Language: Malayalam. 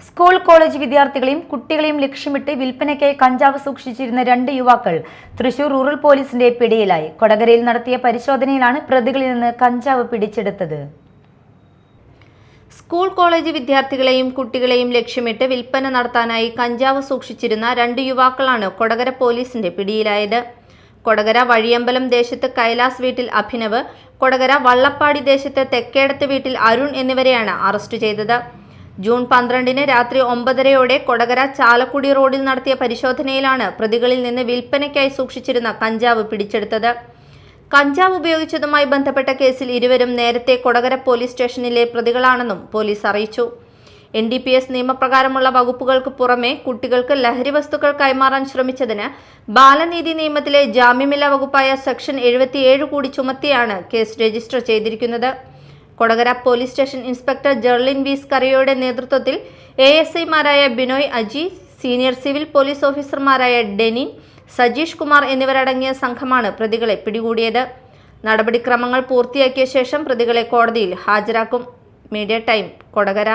സ്കൂൾ കോളേജ് വിദ്യാർത്ഥികളെയും കുട്ടികളെയും ലക്ഷ്യമിട്ട് വിൽപ്പനയ്ക്കായി കഞ്ചാവ് സൂക്ഷിച്ചിരുന്ന 2 യുവാക്കൾ തൃശൂർ റൂറൽ പോലീസിന്റെ പിടിയിലായി. കൊടകരയിൽ നടത്തിയ പരിശോധനയിലാണ് പ്രതികളിൽ നിന്ന് കഞ്ചാവ് പിടിച്ചെടുത്തത്. സ്കൂൾ കോളേജ് വിദ്യാർത്ഥികളെയും കുട്ടികളെയും ലക്ഷ്യമിട്ട് വിൽപ്പന നടത്താനായി കഞ്ചാവ് സൂക്ഷിച്ചിരുന്ന 2 യുവാക്കളാണ് കൊടകര പോലീസിന്റെ പിടിയിലായത്. കൊടകര വഴിയമ്പലം ദേശത്ത് കൈലാസ് വീട്ടിൽ അഭിനവ്, കൊടകര വള്ളപ്പാടി ദേശത്ത് തെക്കേടത്ത് വീട്ടിൽ അരുൺ എന്നിവരെയാണ് അറസ്റ്റ് ചെയ്തത്. ജൂൺ 12-ന് രാത്രി 9:30-ഓടെ കൊടകര ചാലക്കുടി റോഡിൽ നടത്തിയ പരിശോധനയിലാണ് പ്രതികളിൽ നിന്ന് വിൽപ്പനയ്ക്കായി സൂക്ഷിച്ചിരുന്ന കഞ്ചാവ് പിടിച്ചെടുത്തത്. കഞ്ചാവ് ഉപയോഗിച്ചതുമായി ബന്ധപ്പെട്ട കേസിൽ ഇരുവരും നേരത്തെ കൊടകര പോലീസ് സ്റ്റേഷനിലെ പ്രതികളാണെന്നും പോലീസ് അറിയിച്ചു. NDPS നിയമപ്രകാരമുള്ള വകുപ്പുകൾക്ക് പുറമെ കുട്ടികൾക്ക് ലഹരി വസ്തുക്കൾ കൈമാറാൻ ശ്രമിച്ചതിന് ബാലനീതി നിയമത്തിലെ ജാമ്യമില്ലാ വകുപ്പായ സെക്ഷൻ 77 കൂടി ചുമത്തിയാണ് കേസ് രജിസ്റ്റർ ചെയ്തിരിക്കുന്നത്. Kodakara police station inspector Jerlin V സ്കറിയോയുടെ നേതൃത്വത്തിൽ ASI-മാരായ Binoy Aji, senior civil police ഓഫീസർമാരായ ഡെനിൻ, സജീഷ് കുമാർ എന്നിവരടങ്ങിയ സംഘമാണ് പ്രതികളെ പിടികൂടിയത്. നടപടിക്രമങ്ങൾ പൂർത്തിയാക്കിയ ശേഷം പ്രതികളെ കോടതിയിൽ ഹാജരാക്കും. Media time, Kodakara.